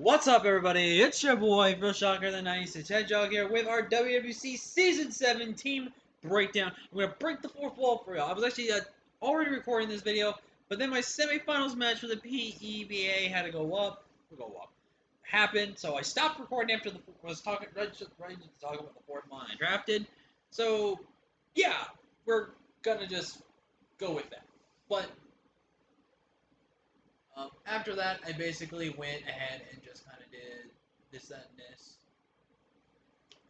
What's up, everybody? It's your boy, Phil Shocker, the 96 Hedgehog here with our WWC Season 7 team breakdown. I'm going to break the fourth wall for y'all. I was actually already recording this video, but then my semifinals match for the PEBA had to go up. Happened, so I stopped recording after ready to talk about the fourth one I drafted. So, yeah, we're going to just go with that. But after that, I basically went ahead and just kind of did this, that, and this.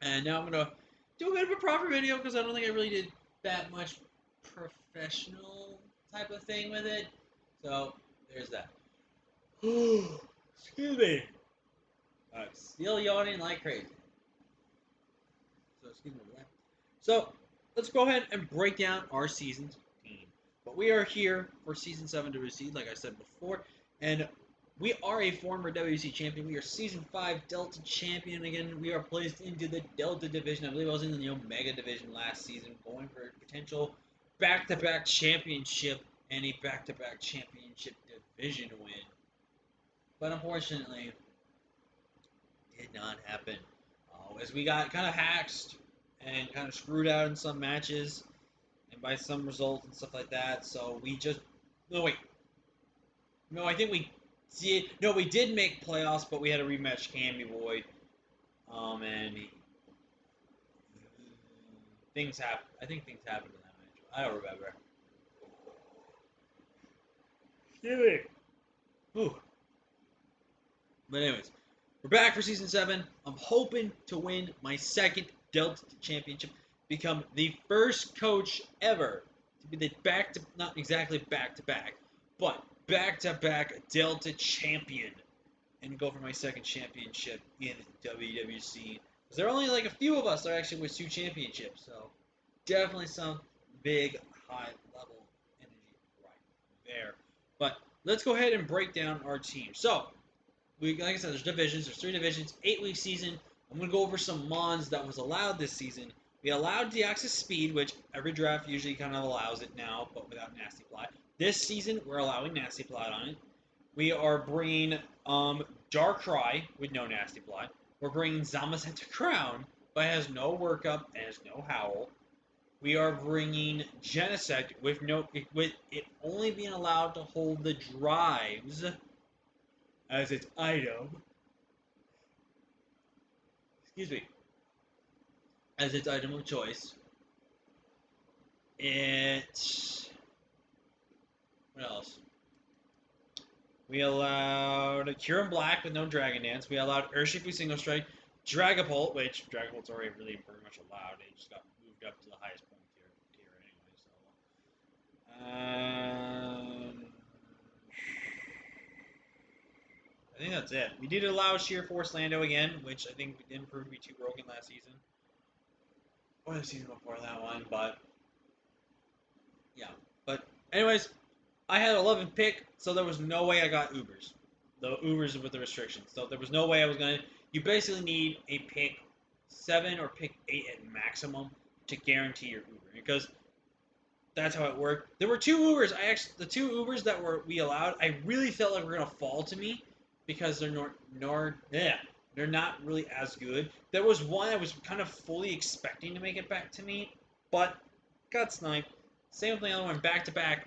And now I'm going to do a bit of a proper video because I don't think I really did that much professional type of thing with it. So, there's that. Excuse me. I'm still yawning like crazy. So, excuse me for that. So, let's go ahead and break down our season's team. But we are here for Season 7 to receive, like I said before. And we are a former WWC champion. We are Season 5 Delta champion. Again, we are placed into the Delta division. I believe I was in the Omega division last season, going for a potential back-to-back championship and a back-to-back championship division win. But unfortunately, did not happen. As we got kind of hacked and kind of screwed out in some matches and by some results and stuff like that. So we just... No, I think we did. No, we did make playoffs, but we had a rematch Candy Boy. And things happened. I think things happened in that match. I don't remember. Ooh. But anyways, we're back for Season 7. I'm hoping to win my second Delta Championship, become the first coach ever to be the not exactly back-to-back, but back-to-back Delta champion and go for my second championship in WWC. Because there are only like a few of us that are actually with 2 championships, so definitely some big high-level energy right there. But let's go ahead and break down our team. So, like I said, there's divisions. There's 3 divisions, 8-week season. I'm going to go over some mons that was allowed this season. We allowed Deoxys Speed, which every draft usually kind of allows it now, but without Nasty Plot. This season, we're allowing Nasty Plot on it. We are bringing Darkrai with no Nasty Plot. We're bringing Zamazenta Crown, but has no workup and has no Howl. We are bringing Genesect with it only being allowed to hold the drives as its item. Excuse me. As its item of choice. What else? We allowed Kyurem Black with no Dragon Dance. We allowed Urshifu Single Strike, Dragapult, which Dragapult's already really pretty much allowed. It just got moved up to the highest point tier anyway. So, I think that's it. We did allow Sheer Force Lando again, which I think didn't prove to be too broken last season. Or the season before that one, but yeah. But anyways, I had 11 pick, so there was no way I got Ubers. The Ubers with the restrictions. So there was no way I was going to... You basically need a pick 7 or pick 8 at maximum to guarantee your Uber. Because that's how it worked. There were 2 Ubers. The 2 Ubers that we allowed, I really felt like were going to fall to me. Because they're not really as good. There was one I was kind of fully expecting to make it back to me, but got sniped. Same with the other one, back-to-back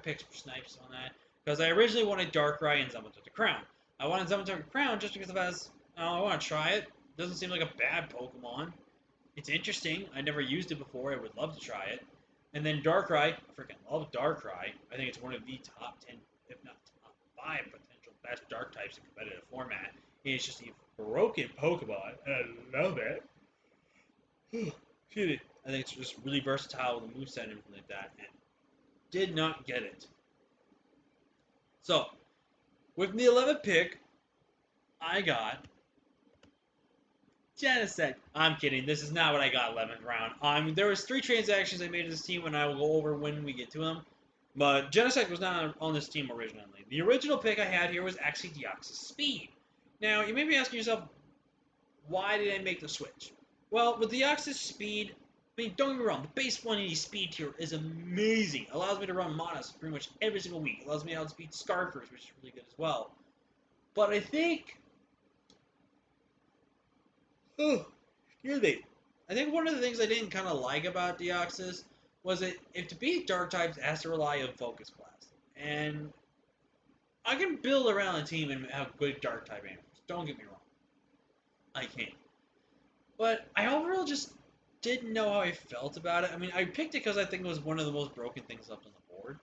picks for snipes on that. Because I originally wanted Darkrai and Zamazenta Crown. I wanted Zamazenta Crown just because I want to try it. It doesn't seem like a bad Pokemon. It's interesting. I never used it before. I would love to try it. And then Darkrai, I freaking love Darkrai. I think it's one of the top 10, if not top 5 potential best Dark types in competitive format. It's just a broken Pokemon, and I love it. Excuse me. I think it's just really versatile with the moveset and everything like that, and did not get it. So, with the 11th pick, I got Genesect. I'm kidding. This is not what I got 11th round. There was 3 transactions I made to this team, and I will go over when we get to them. But Genesect was not on this team originally. The original pick I had here was actually Deoxys Speed. Now, you may be asking yourself, why did I make the switch? Well, with Deoxys Speed, I mean, don't get me wrong, the base 180 speed tier is amazing. It allows me to run Monas pretty much every single week. It allows me to outspeed Scarfers, which is really good as well. But I think Oh, excuse me. I think one of the things I didn't kind of like about Deoxys was that if to beat dark types, it has to rely on Focus Blast. And I can build around a team and have good dark type animals. Don't get me wrong. I can. But I overall just didn't know how I felt about it. I mean, I picked it because I think it was one of the most broken things left on the board.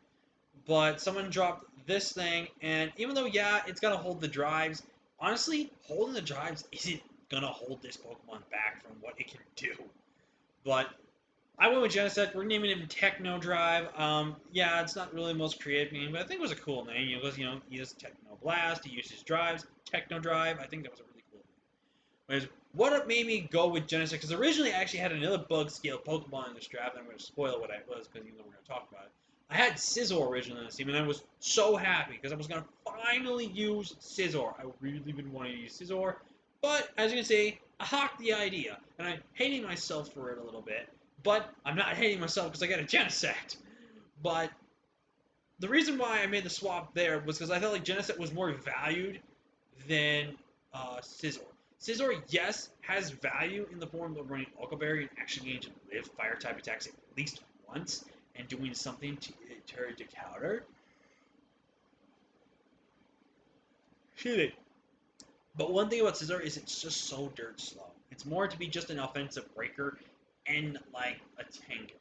But someone dropped this thing, and even though, yeah, it's going to hold the drives, honestly, holding the drives isn't going to hold this Pokemon back from what it can do. But I went with Genesect. We're naming him Techno Drive. Yeah, it's not really the most creative name, but I think it was a cool name. Because, he has Techno Blast, he uses drives, Techno Drive. I think that was a really cool name. Whereas what made me go with Genesect, because originally I actually had another bug scale Pokemon in this draft, and I'm going to spoil what it was, because even though we're going to talk about it. I had Scizor originally in this team, and I was so happy, because I was going to finally use Scizor. I really been wanting to use Scizor, but as you can see, I hawked the idea, and I'm hating myself for it a little bit, but I'm not hating myself because I got a Genesect. But the reason why I made the swap there was because I felt like Genesect was more valued than Scizor. Scizor, yes, has value in the form of running Ultra Berry and actually getting to live fire type attacks at least once and doing something to counter. Shit. But one thing about Scizor is it's just so dirt slow. It's more to be just an offensive breaker and like a tank.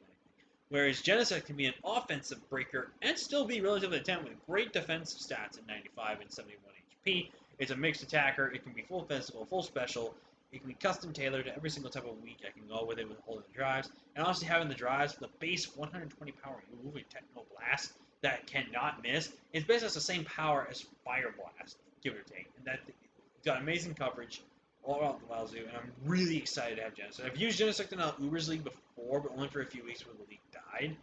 Whereas Genesect can be an offensive breaker and still be relatively attack with great defensive stats at 95 and 71 HP. It's a mixed attacker. It can be full physical, full special. It can be custom tailored to every single type of week. I can go with it with holding the drives. And honestly, having the drives, the base 120 power move and Techno Blast that cannot miss, it's basically the same power as Fire Blast, give or take. And that it's got amazing coverage all around the Wazoo, and I'm really excited to have Genesect. I've used Genesect in the Ubers League before, but only for a few weeks when the league died.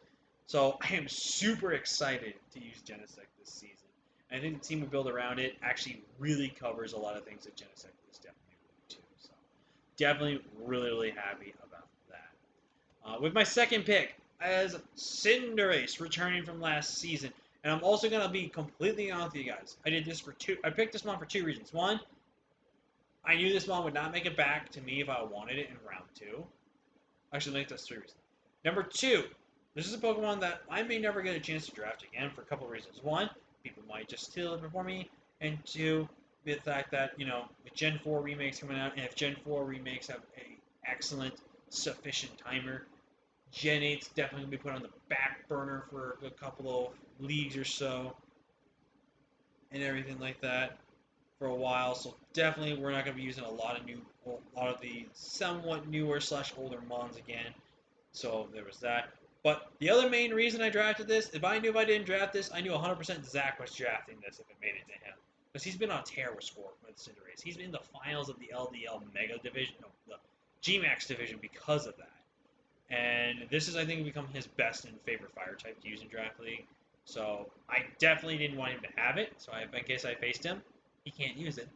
So I am super excited to use Genesect this season. And I think the team we build around it actually really covers a lot of things that Genesect is definitely good too. So definitely really happy about that. With my second pick as Cinderace returning from last season. And I'm also going to be completely honest with you guys. I picked this one for two reasons. One, I knew this one would not make it back to me if I wanted it in round 2. Actually, I think that's 3 reasons. Number 2, this is a Pokemon that I may never get a chance to draft again for a couple of reasons. One, people might just steal it before me. And 2, the fact that, with Gen 4 remakes coming out, and if Gen 4 remakes have a excellent, sufficient timer, Gen 8's definitely going to be put on the back burner for a couple of leagues or so, and everything like that for a while, so definitely we're not going to be using a lot of the somewhat newer / older mons again. So there was that. But the other main reason I drafted this, if I didn't draft this, I knew 100% Zach was drafting this if it made it to him. Because he's been on a tear with score with Cinderace. He's been in the finals of the LDL Mega Division, no, the GMAX Division because of that. And this is, I think, become his best and favorite fire type to use in Draft League. So I definitely didn't want him to have it. So in case I faced him, he can't use it.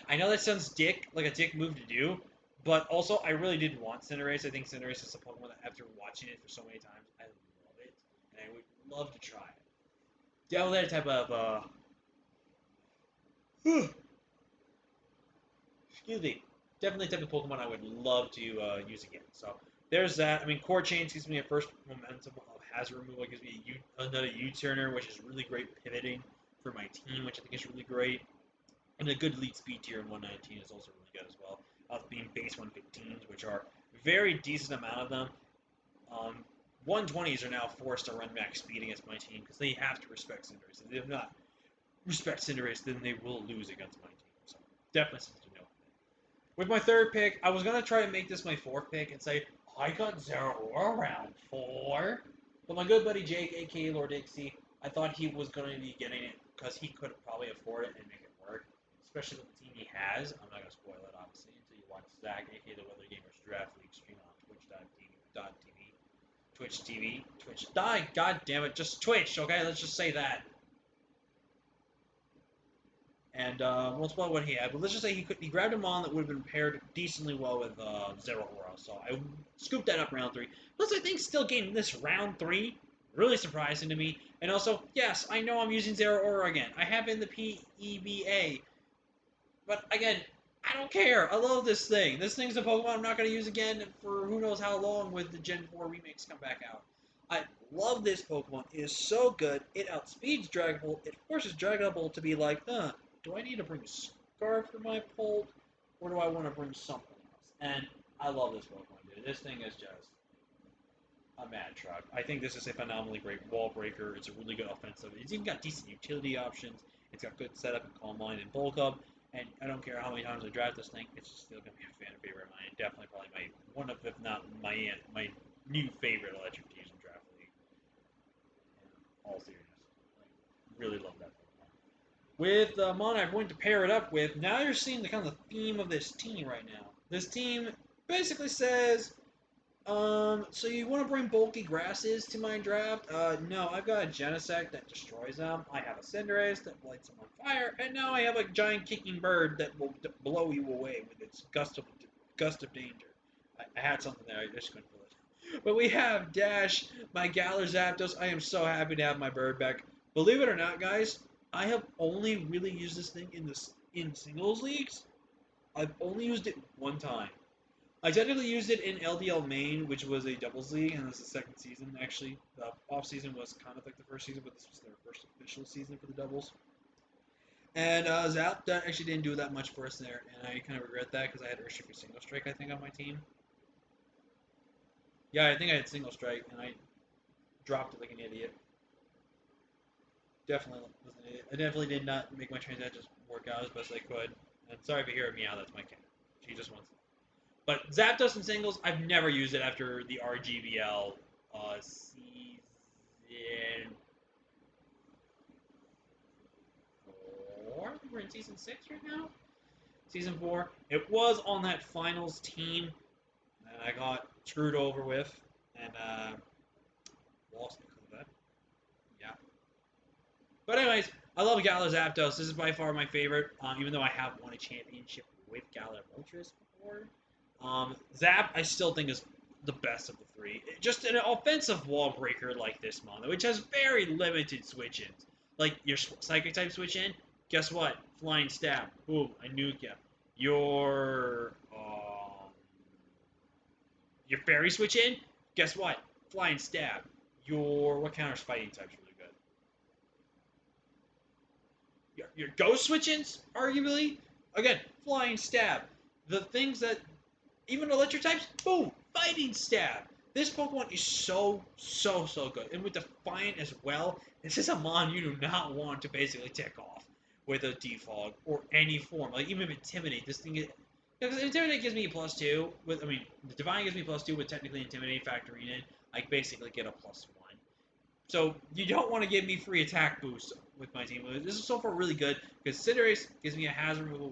I know that sounds like a dick move to do, but also I really did want Cinderace. I think Cinderace is a Pokemon that after watching it for so many times, I love it, and I would love to try it. Definitely that type of, excuse me, definitely the type of Pokemon I would love to use again. So there's that. I mean, Core Change gives me a first momentum of hazard removal. It gives me another U-turner, which is really great pivoting for my team, which I think is really great. And a good lead speed tier in 119 is also really good as well. Being base 115s, which are very decent amount of them. 120s are now forced to run max speed against my team because they have to respect Cinderace. If they do not respect Cinderace, then they will lose against my team. So definitely something to know. With my third pick, I was going to try and make this my fourth pick and say, I got Zeraora round 4. But my good buddy Jake, aka Lord Dixie, I thought he was going to be getting it because he could probably afford it and make it work. Especially with the team he has. I'm not going to spoil it, obviously, until you watch Zach, aka the Weather Gamers Draft League stream on Twitch, god damn it, just Twitch, okay? Let's just say that. And we'll spoil what he had, but let's just say he grabbed a mon that would have been paired decently well with Zeraora, so I scooped that up round 3. Plus, I think still getting this round 3 really surprising to me. And also, yes, I know I'm using Zeraora again. I have in the PEBA. But again, I don't care. I love this thing. This thing's a Pokemon I'm not going to use again for who knows how long with the Gen 4 remakes come back out. I love this Pokemon. It is so good. It outspeeds Dragon Ball. It forces Dragon Ball to be like, do I need to bring Scarf for my Bolt? Or do I want to bring something else? And I love this Pokemon, dude. This thing is just a mad truck. I think this is a phenomenally great wall breaker. It's a really good offensive. It's even got decent utility options. It's got good setup and Calm Mind and Bulk Up. And I don't care how many times I draft this thing, it's still gonna be a fan favorite of mine. Definitely, probably my one of, if not my new favorite Electric Fusion draft league. In all seriousness, like, really love that Pokemon. With the mon I'm going to pair it up with, now you're seeing the kind of the theme of this team right now. This team basically says, so you want to bring bulky grasses to my draft? No, I've got a Genesect that destroys them. I have a Cinderace that lights them on fire, and now I have a giant kicking bird that will blow you away with its gust of danger. I had something there, I just couldn't pull it. But we have Dash, my Galar Zapdos. I am so happy to have my bird back. Believe it or not, guys, I have only really used this thing in singles leagues. I've only used it one time. I technically used it in LDL Main, which was a doubles league, and this is the second season, actually. The off-season was kind of like the first season, but this was their first official season for the doubles. And Zap actually didn't do that much for us there, and I kind of regret that because I had Earthshift for Single Strike, I think, on my team. Yeah, I think I had Single Strike, and I dropped it like an idiot. Definitely was an idiot. I definitely did not make my transactions work out as best I could. And sorry if you hear me out, that's my cat. She just wants But Zapdos and singles, I've never used it after the RGBL season 4. We're in season 6 right now. Season 4. It was on that finals team that I got screwed over with and lost because of that. Yeah. But anyways, I love Galar Zapdos. This is by far my favorite, even though I have won a championship with Galar Moltres before. Zap, I still think is the best of the three. Just an offensive wall breaker like this mono, which has very limited switch-ins. Like, your Psychic type switch-in, guess what? Flying Stab. Boom, I nuke ya. Your Fairy switch-in, guess what? Flying Stab. What counters Fighting type's really good? Your Ghost switch-ins, arguably, again, Flying Stab. The things that even electric types, boom, Fighting Stab. This Pokemon is so good. And with Defiant as well, this is a mon you do not want to basically tick off with a Defog or any form. Like, even Intimidate, this thing is... Because Intimidate gives me a +2. The Divine gives me +2 with technically Intimidate factoring in. I basically get a +1. So, you don't want to give me free attack boost with my team. This is so far really good, because Cinderace gives me a hazard removal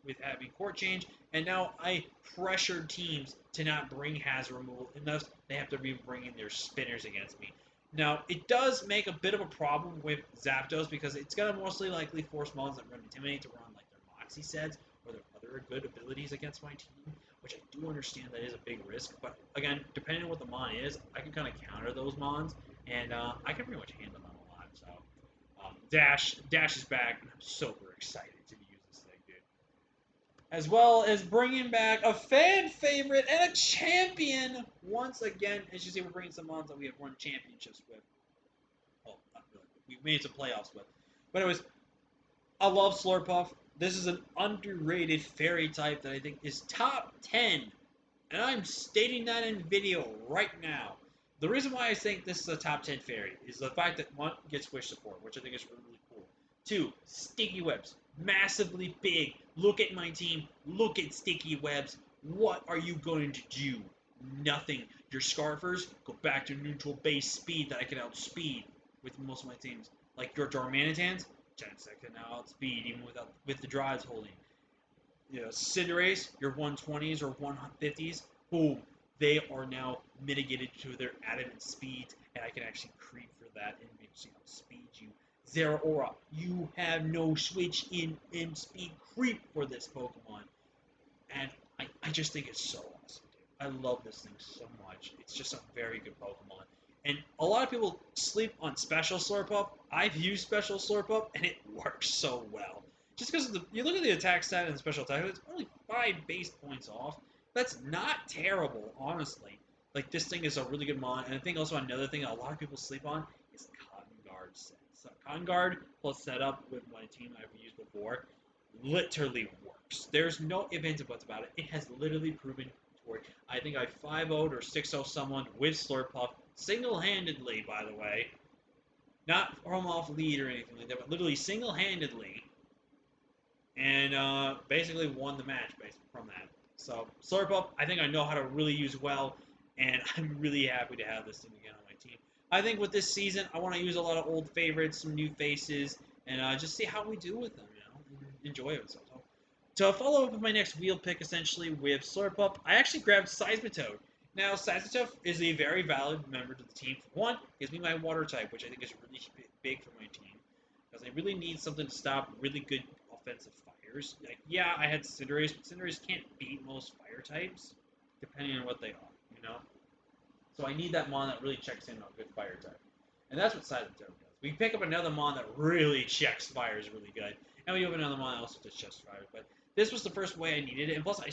with having court change, and now I pressured teams to not bring hazard removal, and thus they have to be bringing their spinners against me. Now, it does make a bit of a problem with Zapdos, because it's going to mostly likely force mons that run Intimidate to run like their Moxie sets, or their other good abilities against my team, which I do understand that is a big risk, but again, depending on what the mon is, I can kind of counter those mons, and I can pretty much handle them a lot, so Dash is back, and I'm super excited to use this thing, dude. As well as bringing back a fan favorite and a champion once again. As you see, we're bringing some mons that we have won championships with. Well, not really. We've made some playoffs with. But anyways, I love Slurpuff. This is an underrated fairy type that I think is top 10. And I'm stating that in video right now. The reason why I think this is a top 10 fairy is the fact that, one, gets Swish support, which I think is really, really cool. 2, sticky webs. Massively big. Look at my team. Look at sticky webs. What are you going to do? Nothing. Your Scarfers go back to neutral base speed that I can outspeed with most of my teams. Like your Darmanitans, Genesect can now outspeed even with the drives holding. You know, Cinderace, your 120s or 150s, boom. They are now mitigated to their adamant speeds, and I can actually creep for that and basically outspeed you. Zeraora, you have no switch in speed creep for this Pokemon. And I just think it's so awesome, dude. I love this thing so much. It's just a very good Pokemon. And a lot of people sleep on Special Slurpup. I've used Special Slurpup, and it works so well. just because you look at the attack stat and the special attack, it's only 5 base points off. That's not terrible, honestly. Like, this thing is a really good mon, and I think also another thing a lot of people sleep on is Cotton Guard sets. So Cotton Guard plus setup with my team I've used before literally works. There's no ifs, ands, and buts about it. It has literally proven to work. I think I 5-0'd or 6-0 someone with Slurpuff, single-handedly, by the way. Not from off lead or anything like that, but literally single-handedly. And basically won the match based from that. So Slurpuff, I think I know how to really use well, and I'm really happy to have this thing again on my team. I think with this season, I want to use a lot of old favorites, some new faces, and just see how we do with them, and enjoy it. So to follow up with my next wheel pick, essentially, with Slurpuff, I actually grabbed Seismitoad. Now, Seismitoad is a very valid member to the team. For one, gives me my water type, which I think is really big for my team, because I really need something to stop really good offensive fires. Like, yeah, I had Cinderace, but Cinderace can't beat most fire types, depending on what they are, you know? So I need that mon that really checks in on good fire type. And that's what Seismitoad does. We pick up another mon that really checks fires really good, and we have another mon that also does checks fires, but this was the first way I needed it, and plus I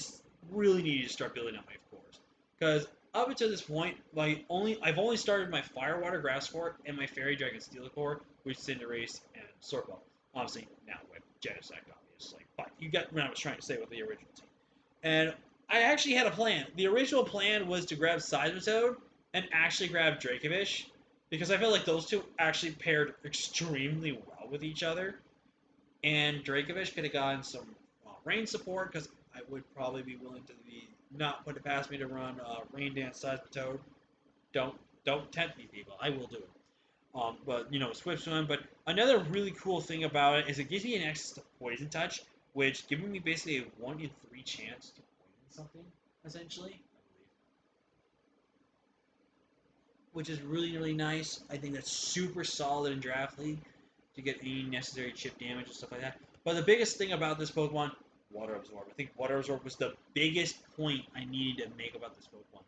really needed to start building up my cores. Because up until this point, I've only started my Fire, Water, Grass core and my Fairy Dragon Steel core with Cinderace and Slurpuff. Obviously, now with Genesect, obviously. But you got what I was trying to say with the original team. And I actually had a plan. The original plan was to grab Seismitoad and actually grab Dracovish, because I felt like those two actually paired extremely well with each other. And Dracovish could have gotten some rain support, because I would probably be willing to not put it past me to run Rain Dance Seismitoad. Don't tempt me, people. I will do it. But, you know, Swift Swim. But another really cool thing about it is it gives me an access to Poison Touch, which giving me basically a 1 in 3 chance to poison something, essentially, I believe. Which is really, really nice. I think that's super solid in Draft League to get any necessary chip damage and stuff like that. But the biggest thing about this Pokemon, Water Absorb. I think Water Absorb was the biggest point I needed to make about this Pokemon.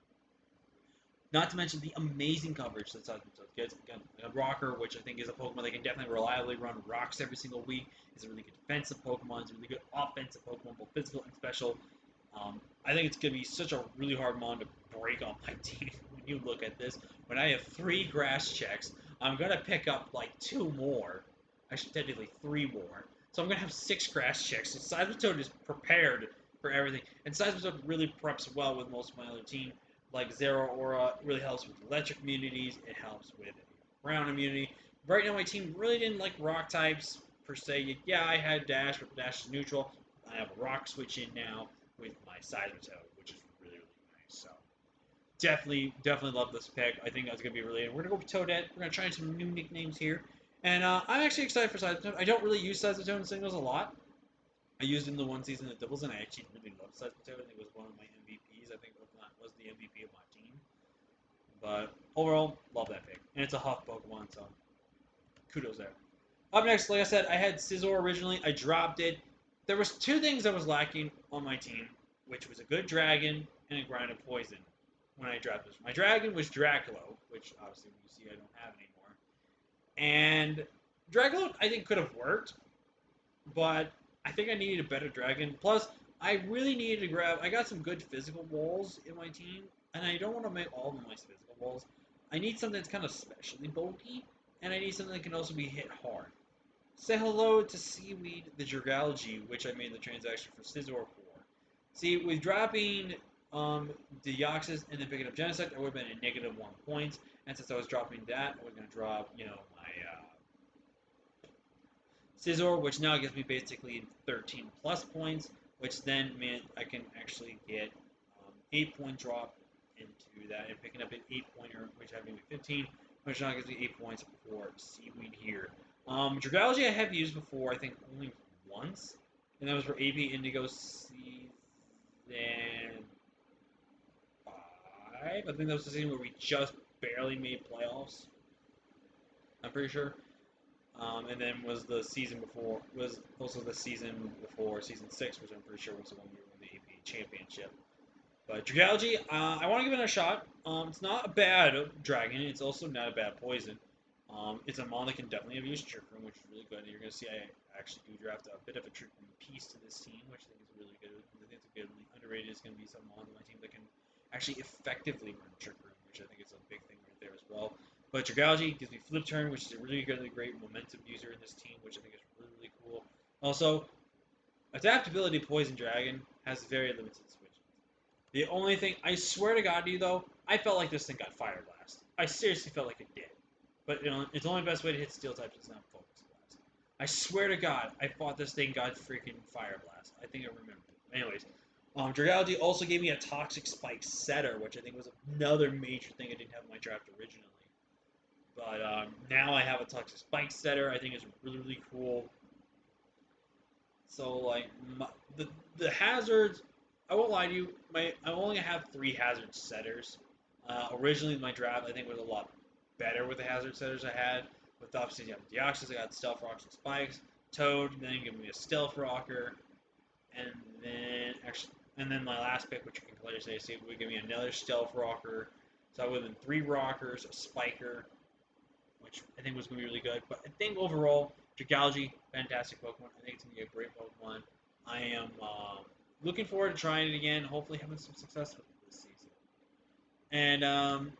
Not to mention the amazing coverage that Seismitoad gets. Again, a Rocker, which I think is a Pokemon that can definitely reliably run rocks every single week. It's a really good defensive Pokemon. It's a really good offensive Pokemon, both physical and special. I think it's going to be such a really hard mon to break on my team when you look at this. When I have 3 grass checks, I'm going to pick up like 2 more. Actually, technically 3 more. So I'm going to have 6 grass checks. So Seismitoad is prepared for everything. And Seismitoad really preps well with most of my other team. Like Zero Aura, it really helps with electric immunities. It helps with ground immunity. Right now, my team really didn't like rock types, per se. Yeah, I had Dash, but Dash is neutral. I have a rock switch in now with my Seismitoad, which is really, really nice. So definitely love this pick. I think that's going to be really... We're going to go with Toadette. We're going to try some new nicknames here. And I'm actually excited for Seismitoad. I don't really use Seismitoad in singles a lot. I used it in the one season of doubles, and I actually really loved Seismitoad. I think it was one of my MVPs. I think it was the MVP of my team. But overall, love that pick. And it's a Huff Pokemon, so kudos there. Up next, like I said, I had Scizor originally. I dropped it. There was 2 things that was lacking on my team, which was a good Dragon and a Grind of Poison when I drafted this. My Dragon was Dracula, which obviously you see I don't have anymore. And Dracula, I think, could have worked, but I think I needed a better Dragon. Plus, I really needed to grab... I got some good physical walls in my team, and I don't want to make all of them my physical walls. I need something that's kind of specially bulky, and I need something that can also be hit hard. Say hello to Seaweed the Dragalge, which I made the transaction for Scizor for. See, with dropping Deoxys and then picking up Genesect, I would have been at -1 points, and since I was dropping that, I was going to drop, you know, my Scizor, which now gives me basically 13 plus points, which then meant I can actually get 8-point drop into that, and picking up an 8-pointer, which had me 15, which now gives me 8 points for Seaweed here. Dragalge I have used before, I think only once, and that was for AP Indigo Season 5. I think that was the season where we just barely made playoffs. I'm pretty sure. And then was the season before, was also the season before, season 6, which I'm pretty sure was the one we won the AP Championship. But Dragalge, I want to give it a shot. It's not a bad dragon. It's also not a bad poison. It's a mon that can definitely abuse Trick Room, which is really good. And you're going to see I actually do draft a bit of a Trick Room piece to this team, which I think is really good. I think it's a good underrated. Is going to be some mon on my team that can actually effectively run Trick Room, which I think is a big thing right there as well. But Dragalge gives me Flip Turn, which is a really great momentum user in this team, which I think is really cool. Also, Adaptability Poison Dragon has very limited switches. The only thing, I swear to God to you though, I felt like this thing got Fire Blast. I seriously felt like it did. But you know, it's the only best way to hit Steel types, it's not Focus Blast. I swear to God, I thought this thing got freaking Fire Blast. I think I remember. Anyways, Dragalge also gave me a Toxic Spike Setter, which I think was another major thing I didn't have in my draft originally. But now I have a Toxic Spike Setter. I think it's really cool. So like the hazards, I won't lie to you. I only have 3 hazard setters. Originally, my draft I think was a lot better with the hazard setters I had. With obviously you have Deoxys, I got Stealth Rocks and Spikes. Toad, then give me a Stealth Rocker, and then my last pick, which you can clearly say, would give me another Stealth Rocker. So I would have been 3 Rockers, a Spiker, which I think was going to be really good. But I think overall, Dragalge, fantastic Pokemon. I think it's going to be a great Pokemon. I am looking forward to trying it again, hopefully having some success with it this season. And I'm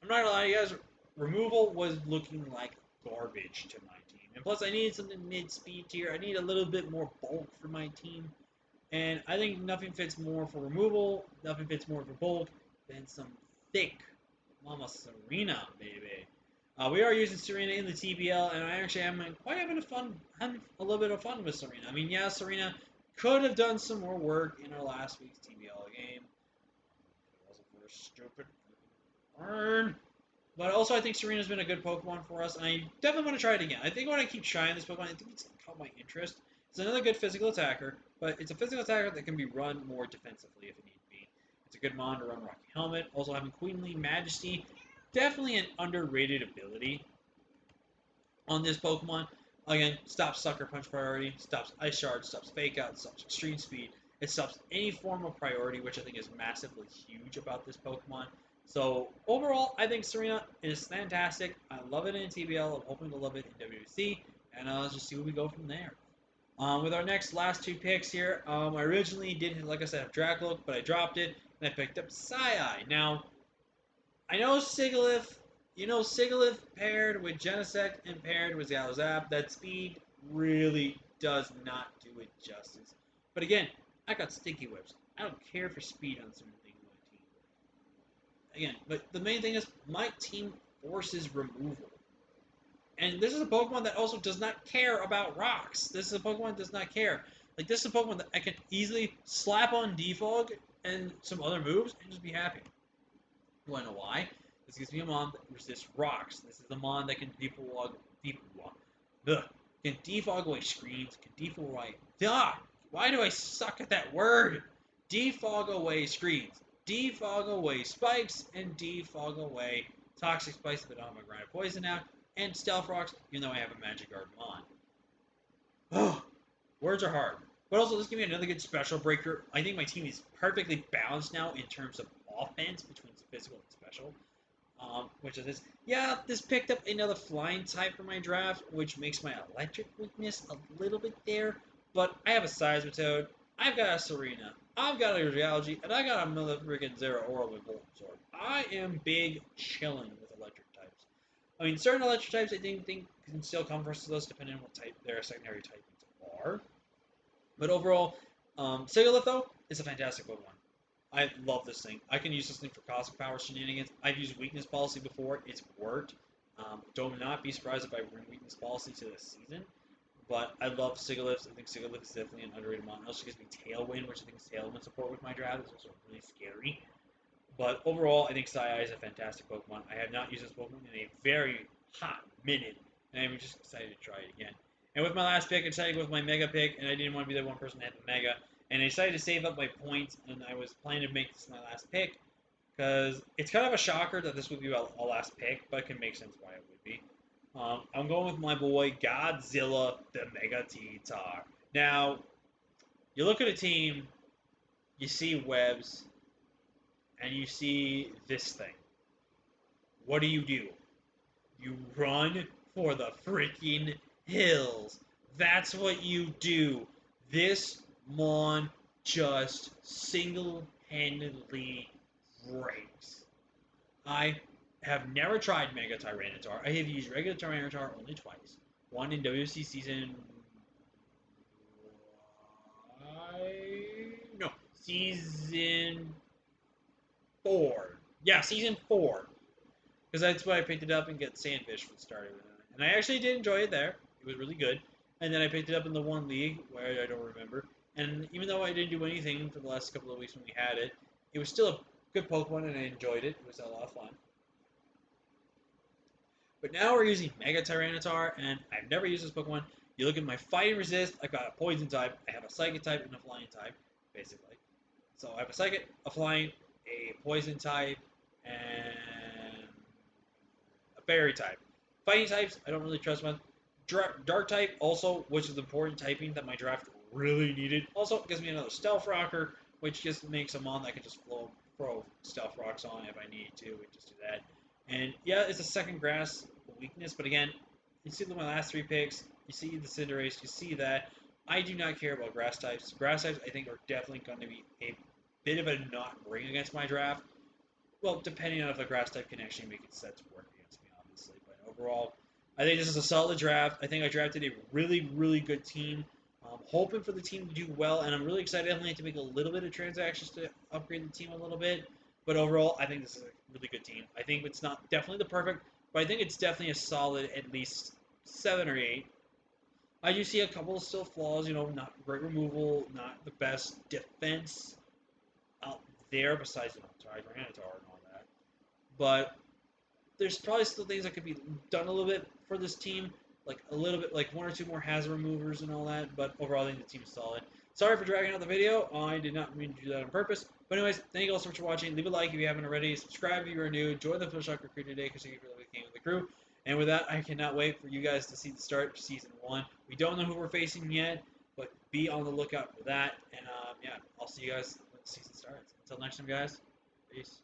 not going to lie to you guys, removal was looking like garbage to my team. And plus, I needed something mid-speed tier. I need a little bit more bulk for my team. And I think nothing fits more for removal, nothing fits more for bulk than some thick Mama Serena, baby. We are using Serena in the TBL, and I actually am quite having a little bit of fun with Serena. I mean, yeah, Serena could have done some more work in our last week's TBL game. It wasn't for a stupid burn. But also, I think Serena's been a good Pokemon for us, and I definitely want to try it again. I think when I keep trying this Pokemon, I think it's caught my interest. It's another good physical attacker, but it's a physical attacker that can be run more defensively if it need be. It's a good mon to run Rocky Helmet. Also having Queenly Majesty, definitely an underrated ability on this Pokemon. Again, stops Sucker Punch priority, stops Ice Shard, stops Fake Out, stops Extreme Speed. It stops any form of priority, which I think is massively huge about this Pokemon. So overall, I think Serena is fantastic. I love it in TBL. I'm hoping to love it in WWC, and let's just see where we go from there. With our last 2 picks here, I originally did, like I said, have Dracloak, but I dropped it, and I picked up Psy-Eye. Now, I know Sigilyph, Sigilyph paired with Genesect and paired with Galazap, that speed really does not do it justice. But again, I got Sticky Whips. I don't care for speed on certain things in my team. Again, but the main thing is my team forces removal. And this is a Pokemon that also does not care about rocks. This is a Pokemon that does not care. Like, this is a Pokemon that I can easily slap on Defog and some other moves and just be happy. You want to know why? This gives me a mon that resists rocks. This is a mon that can defog away screens, can defog away... Why do I suck at that word? Defog away screens, defog away spikes, and defog away toxic spikes, but I don't have a Grind of Poison now, and Stealth Rocks, even though I have a Magic Guard mon. Oh, words are hard. But also, this gives me another good special breaker. I think my team is perfectly balanced now in terms of offense between physical and special. Which is this. Yeah, this picked up another flying type for my draft, which makes my electric weakness a little bit there. But I have a Seismitoad, I've got a Serena, I've got a Dragalge, and I got another freaking Zeraora with Volt Sword. I am big chilling with electric types. I mean, certain electric types I think can still come versus us depending on what type their secondary typings are. But overall, Sigilyph, though, is a fantastic Pokemon. I love this thing. I can use this thing for Cosmic Power shenanigans. I've used Weakness Policy before. It's worked. Do not be surprised if I bring Weakness Policy to this season. But I love Sigilyph. I think Sigilyph is definitely an underrated mon. It also gives me Tailwind, which I think is Tailwind support with my draft. It's also really scary. But overall, I think Psy-Eye is a fantastic Pokemon. I have not used this Pokemon in a very hot minute, and I'm just excited to try it again. And with my last pick, I decided to go with my Mega pick, and I didn't want to be the one person that had the Mega. And I decided to save up my points, and I was planning to make this my last pick, because it's kind of a shocker that this would be a last pick, but it can make sense why it would be. I'm going with my boy Godzilla, the Mega T-Tar. Now, you look at a team, you see webs, and you see this thing. What do? You run for the freaking hills. That's what you do. This Mon just single-handedly breaks. I have never tried Mega Tyranitar. I have used regular Tyranitar only twice. One in WC season. No, season 4. Yeah, season 4. Because that's why I picked it up and get Sandfish for the starter. And I actually did enjoy it there. It was really good. And then I picked it up in the one league where I don't remember. And even though I didn't do anything for the last couple of weeks when we had it, it was still a good Pokemon and I enjoyed it. It was a lot of fun. But now we're using Mega Tyranitar, and I've never used this Pokemon. You look at my Fighting Resist, I've got a Poison type, I have a Psychic type, and a Flying type, basically. So I have a Psychic, a Flying, a Poison type, and a Fairy type. Fighting types, I don't really trust much. Dark type, also, which is the important typing that my draft really needed. Also, it gives me another Stealth Rocker, which just makes a mon that I can just throw Stealth Rocks on if I need to, and just do that. And yeah, it's a second grass weakness, but again, you see my last 3 picks, you see the Cinderace, you see that. I do not care about grass types. Grass types, I think, are definitely going to be a bit of a not ring against my draft. Well, depending on if the grass type can actually make it set to work against me, obviously. But overall, I think this is a solid draft. I think I drafted a really, really good team. I'm hoping for the team to do well, and I'm really excited. I only have to make a little bit of transactions to upgrade the team a little bit. But overall, I think this is a really good team. I think it's not definitely the perfect, but I think it's definitely a solid at least 7 or 8. I do see a couple of still flaws, not great removal, not the best defense out there besides Tyranitar and all that. But there's probably still things that could be done a little bit for this team, like a little bit, like 1 or 2 more hazard removers and all that. But overall, I think the team's solid. Sorry for dragging out the video. I did not mean to do that on purpose. But anyways, thank you all so much for watching. Leave a like if you haven't already. Subscribe if you are new. Join the Fish Shocker crew today because you really came with the crew. And with that, I cannot wait for you guys to see the start of Season 1. We don't know who we're facing yet, but be on the lookout for that. And yeah, I'll see you guys when the season starts. Until next time, guys. Peace.